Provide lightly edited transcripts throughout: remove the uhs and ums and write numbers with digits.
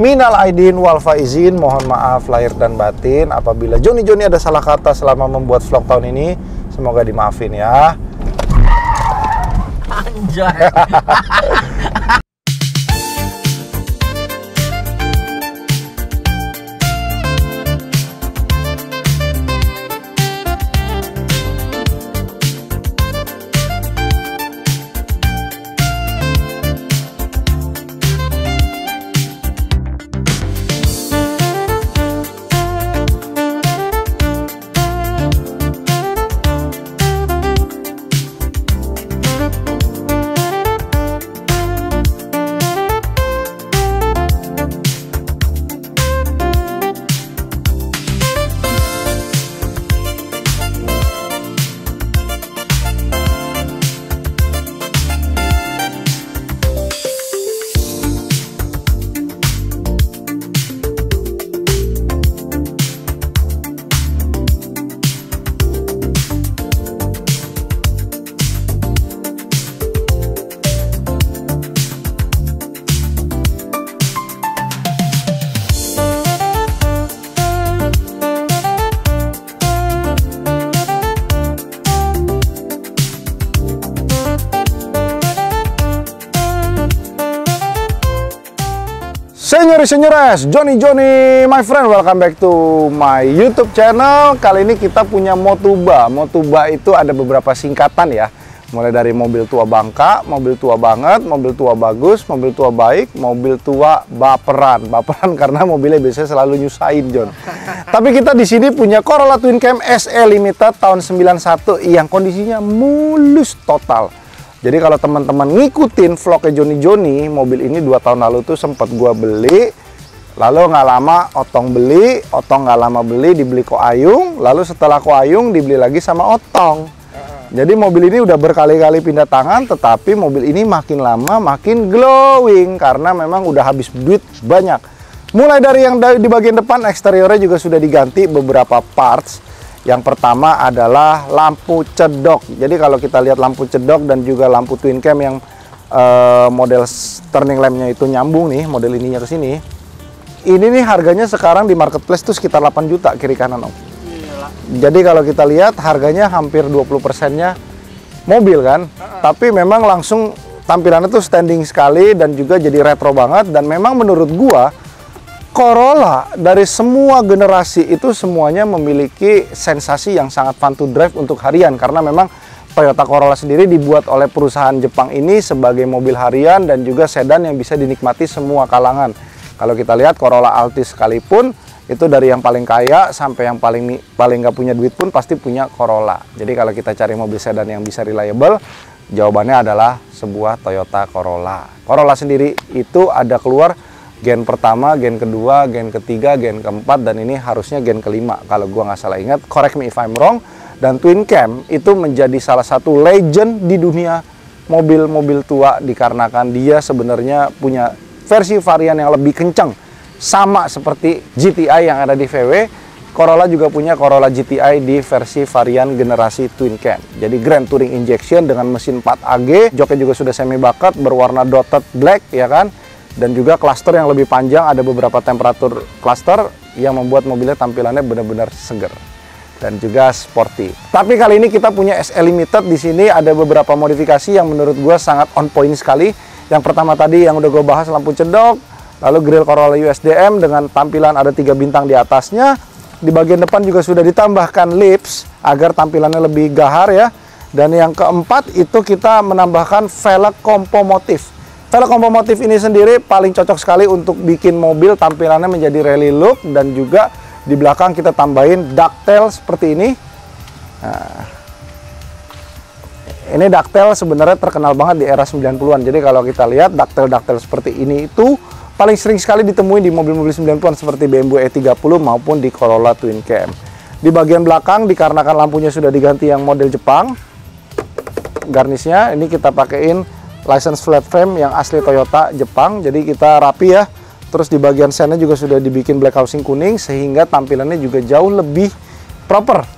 Minal aidin wal faizin, mohon maaf lahir dan batin apabila Joni ada salah kata selama membuat vlog tahun ini. Semoga dimaafin ya. Anjay. Senyores, Joni, my friend, welcome back to my YouTube channel. Kali ini kita punya Motuba. Motuba itu ada beberapa singkatan ya. Mulai dari mobil tua bangka, mobil tua banget, mobil tua bagus, mobil tua baik, mobil tua baperan. Baperan karena mobilnya biasanya selalu nyusahin, Jon. Tapi kita di sini punya Corolla Twin Cam SE Limited tahun 91 yang kondisinya mulus total. Jadi kalau teman-teman ngikutin vlognya Joni, mobil ini 2 tahun lalu tuh sempat gua beli, lalu nggak lama Otong beli, Otong nggak lama beli, dibeli Ko Ayung, lalu setelah Ko Ayung dibeli lagi sama Otong. Jadi mobil ini udah berkali-kali pindah tangan, tetapi mobil ini makin lama makin glowing karena memang udah habis duit banyak. Mulai dari yang di bagian depan, eksteriornya juga sudah diganti beberapa parts. Yang pertama adalah lampu cedok. Jadi kalau kita lihat lampu cedok dan juga lampu twin cam yang model turning lampnya itu nyambung nih, model ininya ke sini. Ini nih harganya sekarang di marketplace tuh sekitar 8 juta kiri kanan, Om. Gila. Jadi kalau kita lihat harganya hampir 20%-nya mobil kan. Tapi memang langsung tampilannya tuh standing sekali dan juga jadi retro banget, dan memang menurut gua Corolla dari semua generasi itu semuanya memiliki sensasi yang sangat fun to drive untuk harian, karena memang Toyota Corolla sendiri dibuat oleh perusahaan Jepang ini sebagai mobil harian dan juga sedan yang bisa dinikmati semua kalangan. Kalau kita lihat Corolla Altis sekalipun itu dari yang paling kaya sampai yang paling nggak punya duit pun pasti punya Corolla. Jadi kalau kita cari mobil sedan yang bisa reliable, jawabannya adalah sebuah Toyota Corolla. Corolla sendiri itu ada keluar gen pertama, gen kedua, gen ketiga, gen keempat, dan ini harusnya gen kelima kalau gua nggak salah ingat, correct me if I'm wrong. Dan Twin Cam itu menjadi salah satu legend di dunia mobil-mobil tua dikarenakan dia sebenarnya punya versi varian yang lebih kencang, sama seperti GTI yang ada di VW. Corolla juga punya Corolla GTI di versi varian generasi Twin Cam. Jadi Grand Touring Injection dengan mesin 4AG, joknya juga sudah semi bucket berwarna dotted black ya kan. Dan juga cluster yang lebih panjang, ada beberapa temperatur cluster yang membuat mobilnya tampilannya benar-benar seger dan juga sporty. Tapi kali ini kita punya SE Limited. Di sini ada beberapa modifikasi yang menurut gue sangat on point sekali. Yang pertama tadi yang udah gue bahas, lampu cedok, lalu grill Corolla USDM dengan tampilan ada 3 bintang di atasnya. Di bagian depan juga sudah ditambahkan lips agar tampilannya lebih gahar ya. Dan yang keempat itu kita menambahkan velg compo motif. Velg compo motif ini sendiri paling cocok sekali untuk bikin mobil tampilannya menjadi rally look, dan juga di belakang kita tambahin ducktail seperti ini. Nah, ini ducktail sebenarnya terkenal banget di era 90-an. Jadi kalau kita lihat ducktail seperti ini itu paling sering sekali ditemui di mobil-mobil 90-an seperti BMW E30 maupun di Corolla Twin Cam. Di bagian belakang dikarenakan lampunya sudah diganti yang model Jepang, garnisnya ini kita pakein license flat frame yang asli Toyota Jepang, jadi kita rapi ya. Terus di bagian sennya juga sudah dibikin black housing kuning sehingga tampilannya juga jauh lebih proper.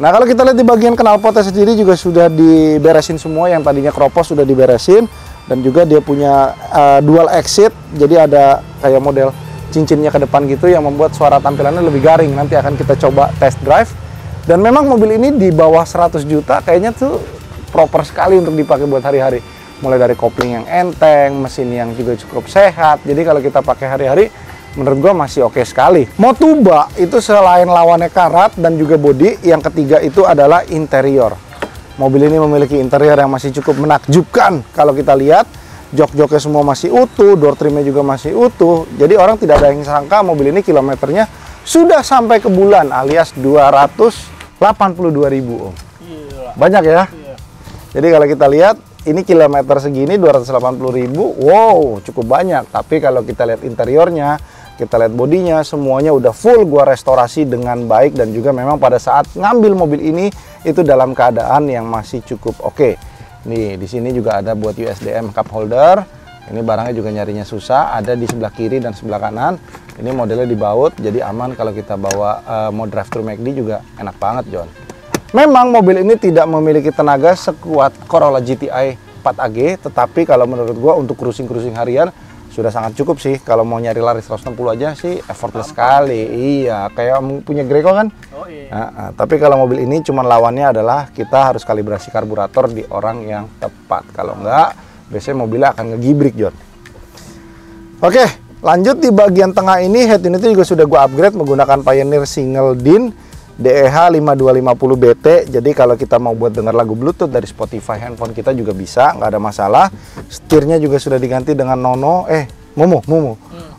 Nah kalau kita lihat di bagian knalpotnya sendiri juga sudah diberesin semua, yang tadinya kropos sudah diberesin, dan juga dia punya dual exit, jadi ada kayak model cincinnya ke depan gitu yang membuat suara tampilannya lebih garing. Nanti akan kita coba test drive. Dan memang mobil ini di bawah 100 juta kayaknya tuh proper sekali untuk dipakai buat hari-hari. Mulai dari kopling yang enteng, mesin yang juga cukup sehat. Jadi kalau kita pakai hari-hari, menurut gua masih oke sekali. Motuba itu selain lawannya karat dan juga bodi, yang ketiga itu adalah interior. Mobil ini memiliki interior yang masih cukup menakjubkan. Kalau kita lihat, jok-joknya semua masih utuh, door trimnya juga masih utuh. Jadi orang tidak ada yang sangka mobil ini kilometernya sudah sampai ke bulan, alias 282.000 Om. Banyak ya? Iya. Jadi kalau kita lihat, ini kilometer segini 280.000, wow cukup banyak. Tapi kalau kita lihat interiornya, kita lihat bodinya, semuanya udah full gua restorasi dengan baik. Dan juga memang pada saat ngambil mobil ini, itu dalam keadaan yang masih cukup oke. Nih, di sini juga ada buat USDM cup holder. Ini barangnya juga nyarinya susah, ada di sebelah kiri dan sebelah kanan. Ini modelnya di baut, jadi aman kalau kita bawa mau drive thru McD juga enak banget, John. Memang mobil ini tidak memiliki tenaga sekuat Corolla GTI 4AG, tetapi kalau menurut gua untuk cruising-cruising harian sudah sangat cukup sih. Kalau mau nyari lari 160 aja sih effortless sekali. Iya, kayak punya Greco kan? Oh iya. Tapi kalau mobil ini cuman lawannya adalah kita harus kalibrasi karburator di orang yang tepat. Kalau enggak, biasanya mobilnya akan ngegibrik, John. Oke, lanjut di bagian tengah ini, head unitnya juga sudah gua upgrade menggunakan Pioneer Single DIN DEH 5250BT. Jadi kalau kita mau buat dengar lagu Bluetooth dari Spotify handphone kita juga bisa, nggak ada masalah. Setirnya juga sudah diganti dengan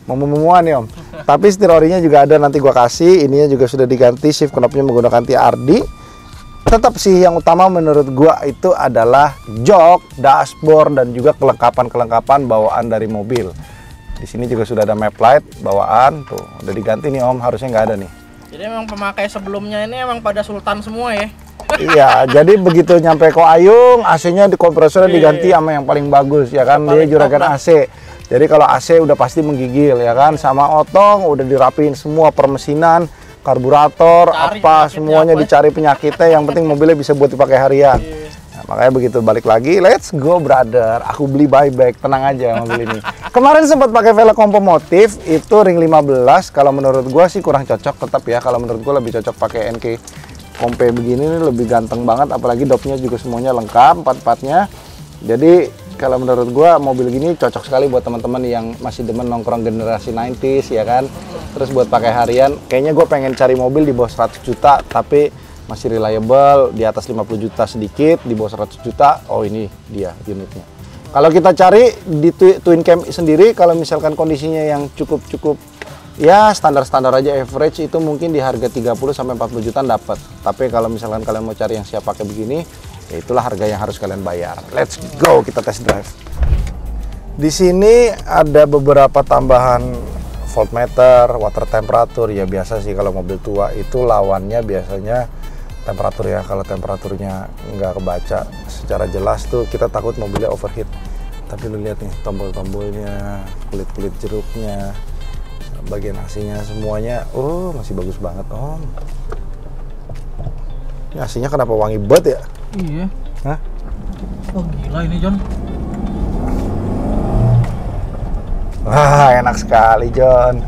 Momo-Momoan ya Om. Tapi setir orinya juga ada, nanti gua kasih. Ininya juga sudah diganti, shift knobnya menggunakan TRD. Tetap sih yang utama menurut gua itu adalah jok, dashboard, dan juga kelengkapan bawaan dari mobil. Di sini juga sudah ada map light bawaan, tuh udah diganti nih Om, harusnya nggak ada nih. Jadi emang pemakai sebelumnya ini emang pada sultan semua ya? Iya, jadi begitu nyampe Koayung, AC-nya di kompresornya diganti sama yang paling bagus ya kan, dia juragan AC. Jadi kalau AC udah pasti menggigil ya kan, sama otong udah dirapiin semua, permesinan, karburator, semuanya dicari penyakitnya, yang penting mobilnya bisa buat dipakai harian. Nah, makanya begitu balik lagi, let's go brother, aku beli buyback, tenang aja mobil ini. Kemarin sempat pakai velg kompo motif, itu ring 15, kalau menurut gua sih kurang cocok tetap ya, kalau menurut gua lebih cocok pakai NK kompe begini, ini lebih ganteng banget, apalagi dopnya juga semuanya lengkap, empat-empatnya. Jadi kalau menurut gua mobil gini cocok sekali buat teman-teman yang masih demen nongkrong generasi 90s ya kan. Terus buat pakai harian, kayaknya gue pengen cari mobil di bawah 100 juta tapi masih reliable, di atas 50 juta sedikit, di bawah 100 juta. Oh, ini dia unitnya. Kalau kita cari di twin cam sendiri, kalau misalkan kondisinya yang cukup ya standar-standar aja average, itu mungkin di harga 30 sampai 40 jutaan dapat. Tapi kalau misalkan kalian mau cari yang siap pakai begini, ya itulah harga yang harus kalian bayar. Let's go, kita test drive. Di sini ada beberapa tambahan voltmeter, water temperature. Ya biasa sih kalau mobil tua itu lawannya biasanya temperatur ya. Kalau temperaturnya nggak kebaca secara jelas tuh kita takut mobilnya overheat. Tapi lu lihat nih tombol-tombolnya, kulit-kulit jeruknya, bagian AC-nya semuanya, masih bagus banget Om. Ini AC-nya kenapa wangi banget ya? Iya. Hah? Oh gila ini John. Wah enak sekali John.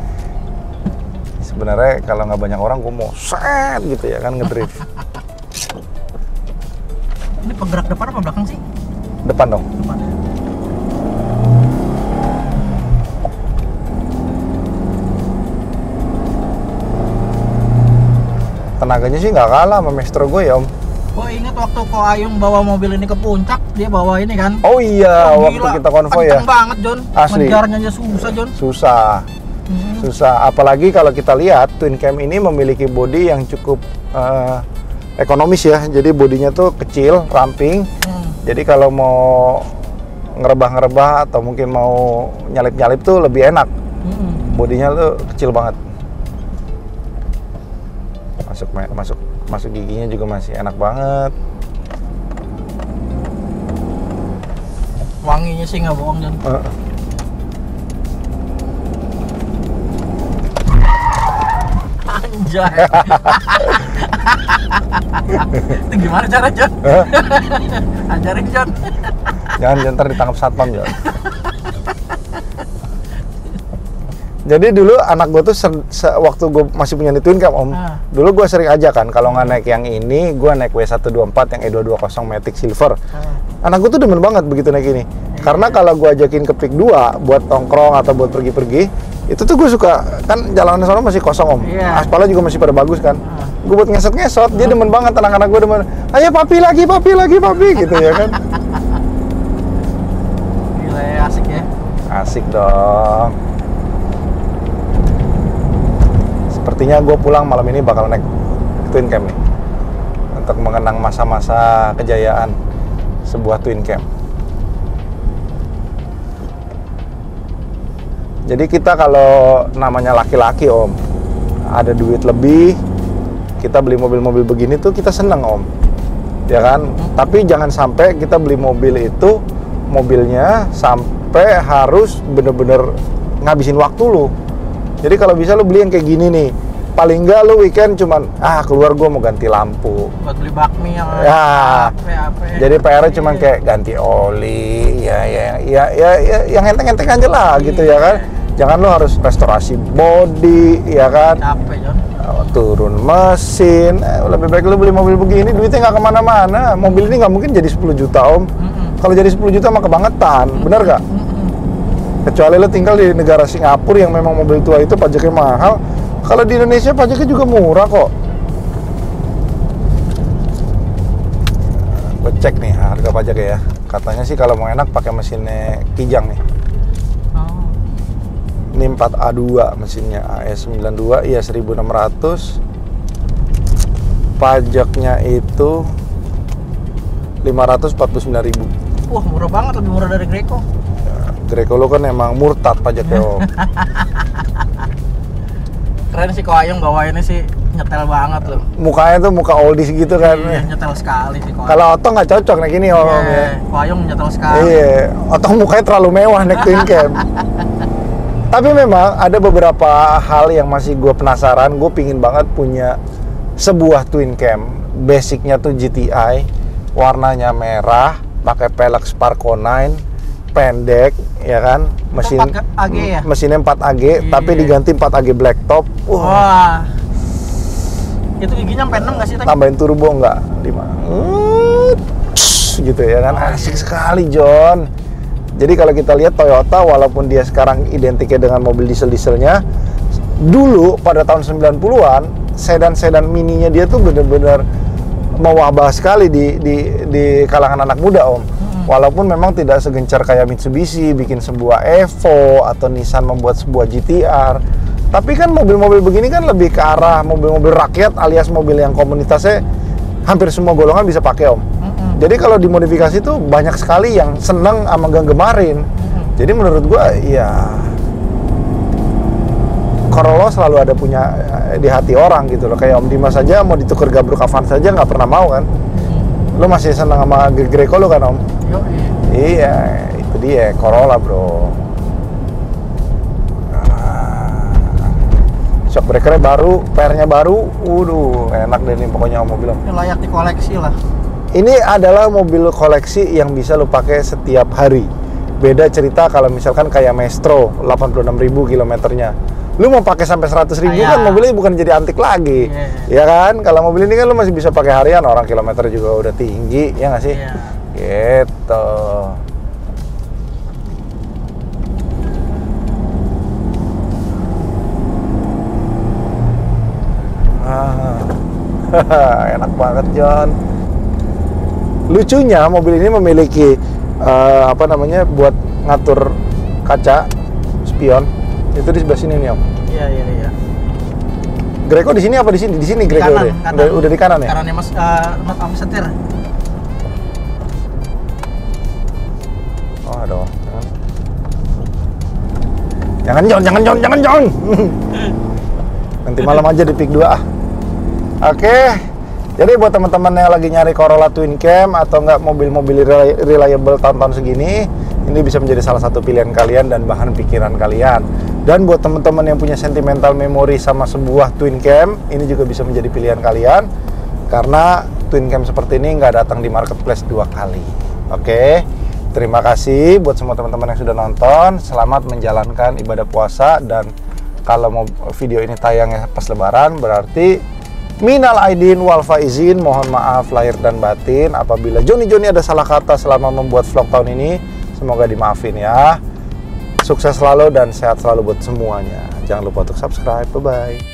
Sebenarnya kalau nggak banyak orang gue mau set gitu ya kan ngedrift. Ini penggerak depan apa belakang sih? Depan dong. Depan. Tenaganya sih nggak kalah sama Maestro gue ya Om. Oh ingat waktu Ko Ayung bawa mobil ini ke puncak, dia bawa ini kan? Oh iya, waktu kita konvoy ya. Kenceng banget John. Asli. Ngejarnya aja susah John. Susah. Susah. Apalagi kalau kita lihat twin cam ini memiliki bodi yang cukup ekonomis ya. Jadi bodinya tuh kecil, ramping. Jadi kalau mau ngerebah-ngerebah atau mungkin mau nyalip-nyalip tuh lebih enak. Bodinya tuh kecil banget. Masuk giginya juga masih enak banget. Wanginya sih nggak bohong John. Anjay. Itu gimana cara John? Ajarin John. Jangan ntar ditangkap satpam John. Jadi dulu anak gue tuh waktu gue masih punya twin cam om, dulu gue sering aja kan kalau nggak naik yang ini, gue naik W124 yang E220 Matic Silver. Anak gue tuh demen banget begitu naik ini. Karena kalau gue ajakin ke Pik 2 buat tongkrong atau buat pergi-pergi, itu tuh gue suka, kan jalanan sana masih kosong om, aspalnya juga masih pada bagus kan. Gue buat ngesot-ngesot, dia demen banget, anak-anak gue demen, ayo papi lagi gitu ya kan. Gila ya, asik ya. Asik dong. Sepertinya gue pulang malam ini bakal naik twin cam nih untuk mengenang masa-masa kejayaan sebuah twin cam. Jadi kita kalau namanya laki-laki om, ada duit lebih, kita beli mobil-mobil begini tuh kita seneng om, ya kan? Tapi jangan sampai kita beli mobil itu, mobilnya sampai harus bener-bener ngabisin waktu lu. Jadi kalau bisa lu beli yang kayak gini nih, paling enggak lu weekend cuman keluar gua mau ganti lampu. Buat beli bakmi yang apa. Jadi PR-nya cuman kayak ganti oli, ya yang enteng-enteng aja lah gitu ya kan. Jangan lu harus restorasi body, ya kan. Capek John. Turun mesin, lebih baik lu beli mobil begini, duitnya nggak kemana-mana. Mobil ini nggak mungkin jadi 10 juta om. Kalau jadi 10 juta mah kebangetan, bener gak? Kecuali lo tinggal di negara Singapura yang memang mobil tua itu pajaknya mahal. Kalau di Indonesia pajaknya juga murah kok. Gue cek nih harga pajaknya ya. Katanya sih kalau mau enak pakai mesinnya Kijang nih. Ini 4A2 mesinnya, AS92, iya 1600. Pajaknya itu 549.000. Wah, murah banget, lebih murah dari Greco. Greco lo kan emang murtad pajaknya om. Keren sih Ko Ayung bawainnya sih, nyetel banget loh. Mukanya tuh muka oldies gitu kan. Iya, nyetel sekali sih Ko Ayung. Kalau Otto nggak cocok naik gini om ya. Ko Ayung nyetel sekali. Iya, Otto mukanya terlalu mewah naik twin cam. Tapi memang ada beberapa hal yang masih gue penasaran. Gue pingin banget punya sebuah twin cam. Basicnya tuh GTI, warnanya merah, pakai pelek Sparco 9, pendek, ya kan? Mesin 4AG ya? Mesinnya 4AG, tapi diganti 4AG blacktop. Wah. Itu giginya sampai 6 nggak sih? Tambahin turbo nggak? 5. Gitu ya kan? Asik sekali John. Jadi kalau kita lihat Toyota, walaupun dia sekarang identiknya dengan mobil diesel-dieselnya, dulu pada tahun 90-an, sedan-sedan mininya dia tuh bener-bener mewabah sekali di kalangan anak muda om. Walaupun memang tidak segencar kayak Mitsubishi bikin sebuah Evo atau Nissan membuat sebuah GTR, tapi kan mobil-mobil begini kan lebih ke arah mobil-mobil rakyat alias mobil yang komunitasnya hampir semua golongan bisa pakai om. Jadi kalau dimodifikasi tuh banyak sekali yang seneng sama gemarin. Jadi menurut gua ya Corolla selalu ada punya di hati orang gitu loh. Kayak Om Dimas aja mau ditukar gabruk Avanza saja nggak pernah mau kan. Lo masih seneng sama Greco lo kan om? Iya, itu dia Corolla bro. Shock breakernya baru, PR-nya baru, enak deh nih pokoknya om mobil om. Layak dikoleksi lah. Ini adalah mobil koleksi yang bisa lo pakai setiap hari. Beda cerita kalau misalkan kayak Maestro 86.000 kilometernya. Lu mau pakai sampai 100.000 kan mobilnya bukan jadi antik lagi. Ya kan? Kalau mobil ini kan lu masih bisa pakai harian, orang kilometer juga udah tinggi, ya nggak sih? Gitu. Enak banget John. Lucunya mobil ini memiliki buat ngatur kaca spion itu di sebelah sini nih om. Iya. Greco di sini apa di sini? Di sini Greco deh. Udah di kanan ya? Kanannya mas setir. Oh aduh. Jangan John. Nanti malam aja di Pik 2 ah. Oke. Jadi buat teman-teman yang lagi nyari Corolla Twin Cam atau enggak mobil-mobil reliable tahun-tahun segini, ini bisa menjadi salah satu pilihan kalian dan bahan pikiran kalian. Dan buat teman-teman yang punya sentimental memory sama sebuah Twin Cam, ini juga bisa menjadi pilihan kalian karena Twin Cam seperti ini nggak datang di marketplace 2 kali. Oke. Terima kasih buat semua teman-teman yang sudah nonton. Selamat menjalankan ibadah puasa dan Kalau mau video ini tayangnya pas lebaran, berarti minal aidin wal faizin, mohon maaf lahir dan batin apabila Joni ada salah kata selama membuat vlog tahun ini. Semoga dimaafin ya. Sukses selalu dan sehat selalu buat semuanya. Jangan lupa untuk subscribe. Bye-bye.